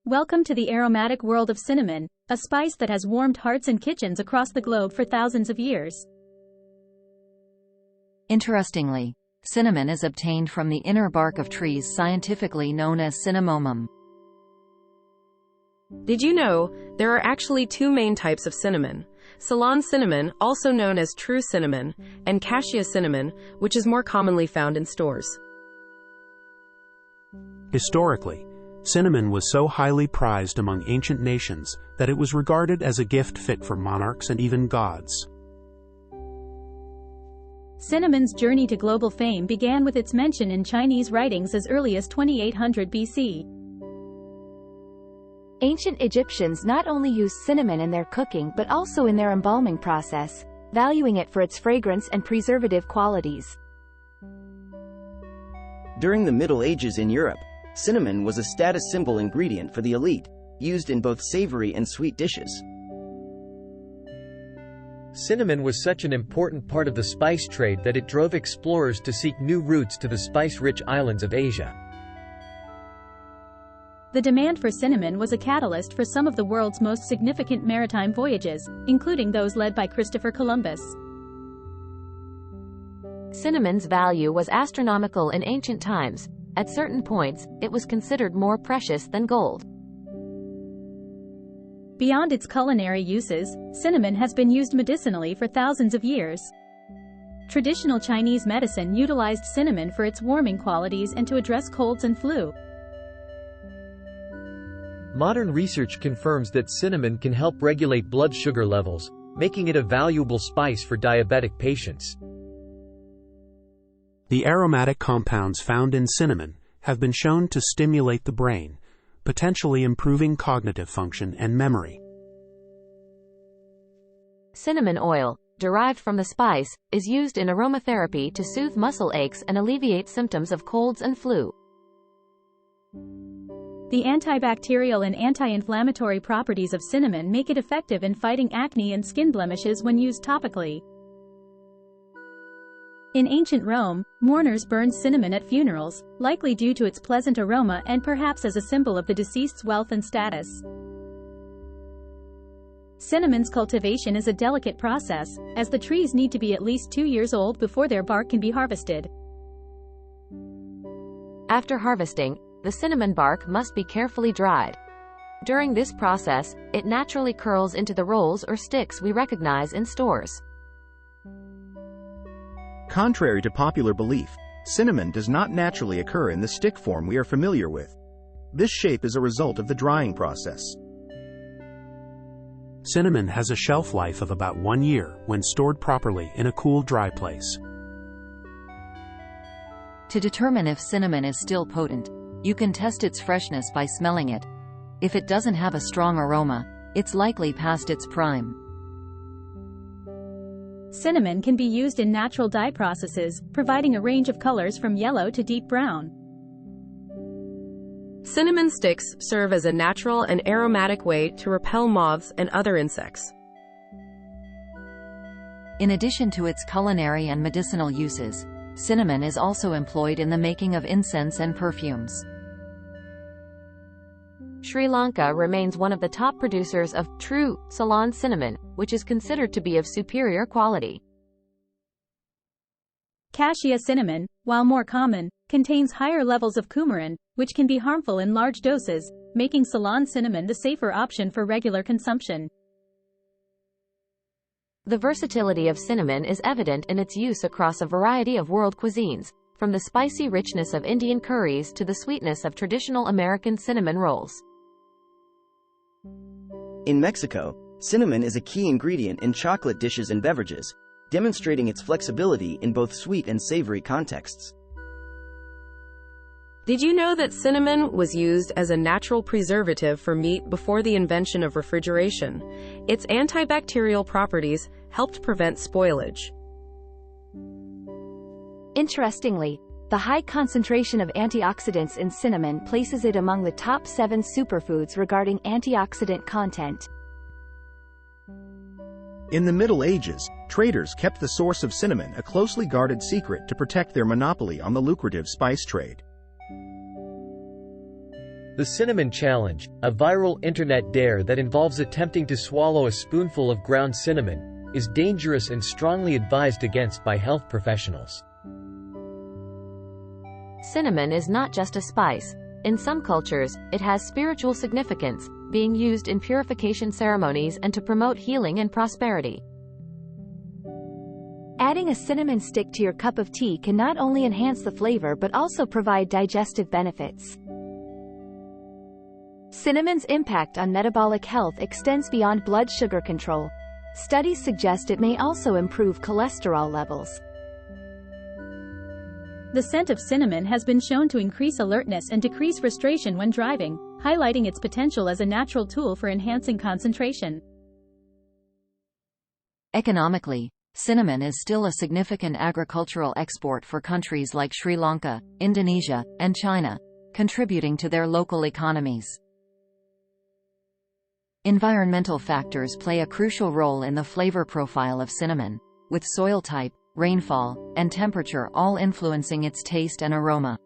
Welcome to the aromatic world of cinnamon, a spice that has warmed hearts and kitchens across the globe for thousands of years. Interestingly, cinnamon is obtained from the inner bark of trees scientifically known as cinnamomum. Did you know there are actually two main types of cinnamon? Ceylon cinnamon, also known as true cinnamon, and cassia cinnamon, which is more commonly found in stores. Historically, cinnamon was so highly prized among ancient nations that it was regarded as a gift fit for monarchs and even gods. Cinnamon's journey to global fame began with its mention in Chinese writings as early as 2800 BC. Ancient Egyptians not only used cinnamon in their cooking but also in their embalming process, valuing it for its fragrance and preservative qualities. During the Middle Ages in Europe, cinnamon was a status symbol ingredient for the elite, used in both savory and sweet dishes. Cinnamon was such an important part of the spice trade that it drove explorers to seek new routes to the spice-rich islands of Asia. The demand for cinnamon was a catalyst for some of the world's most significant maritime voyages, including those led by Christopher Columbus. Cinnamon's value was astronomical in ancient times. At certain points, it was considered more precious than gold. Beyond its culinary uses, cinnamon has been used medicinally for thousands of years. Traditional Chinese medicine utilized cinnamon for its warming qualities and to address colds and flu. Modern research confirms that cinnamon can help regulate blood sugar levels, making it a valuable spice for diabetic patients. The aromatic compounds found in cinnamon have been shown to stimulate the brain, potentially improving cognitive function and memory. Cinnamon oil, derived from the spice, is used in aromatherapy to soothe muscle aches and alleviate symptoms of colds and flu. The antibacterial and anti-inflammatory properties of cinnamon make it effective in fighting acne and skin blemishes when used topically. In ancient Rome, mourners burned cinnamon at funerals, likely due to its pleasant aroma and perhaps as a symbol of the deceased's wealth and status. Cinnamon's cultivation is a delicate process, as the trees need to be at least 2 years old before their bark can be harvested. After harvesting, the cinnamon bark must be carefully dried. During this process, it naturally curls into the rolls or sticks we recognize in stores. Contrary to popular belief, cinnamon does not naturally occur in the stick form we are familiar with. This shape is a result of the drying process. Cinnamon has a shelf life of about 1 year when stored properly in a cool, dry place. To determine if cinnamon is still potent, you can test its freshness by smelling it. If it doesn't have a strong aroma, it's likely past its prime. Cinnamon can be used in natural dye processes, providing a range of colors from yellow to deep brown. Cinnamon sticks serve as a natural and aromatic way to repel moths and other insects. In addition to its culinary and medicinal uses, cinnamon is also employed in the making of incense and perfumes. Sri Lanka remains one of the top producers of true Ceylon cinnamon, which is considered to be of superior quality. Cassia cinnamon, while more common, contains higher levels of coumarin, which can be harmful in large doses, making Ceylon cinnamon the safer option for regular consumption. The versatility of cinnamon is evident in its use across a variety of world cuisines, from the spicy richness of Indian curries to the sweetness of traditional American cinnamon rolls. In Mexico, cinnamon is a key ingredient in chocolate dishes and beverages, demonstrating its flexibility in both sweet and savory contexts. Did you know that cinnamon was used as a natural preservative for meat before the invention of refrigeration? Its antibacterial properties helped prevent spoilage. Interestingly, the high concentration of antioxidants in cinnamon places it among the top 7 superfoods regarding antioxidant content. In the Middle Ages, traders kept the source of cinnamon a closely guarded secret to protect their monopoly on the lucrative spice trade. The Cinnamon Challenge, a viral internet dare that involves attempting to swallow a spoonful of ground cinnamon, is dangerous and strongly advised against by health professionals. Cinnamon is not just a spice. In some cultures, it has spiritual significance, being used in purification ceremonies and to promote healing and prosperity. Adding a cinnamon stick to your cup of tea can not only enhance the flavor but also provide digestive benefits. Cinnamon's impact on metabolic health extends beyond blood sugar control. Studies suggest it may also improve cholesterol levels. The scent of cinnamon has been shown to increase alertness and decrease frustration when driving, highlighting its potential as a natural tool for enhancing concentration. Economically, cinnamon is still a significant agricultural export for countries like Sri Lanka, Indonesia, and China, contributing to their local economies. Environmental factors play a crucial role in the flavor profile of cinnamon, with soil type, rainfall, and temperature all influencing its taste and aroma.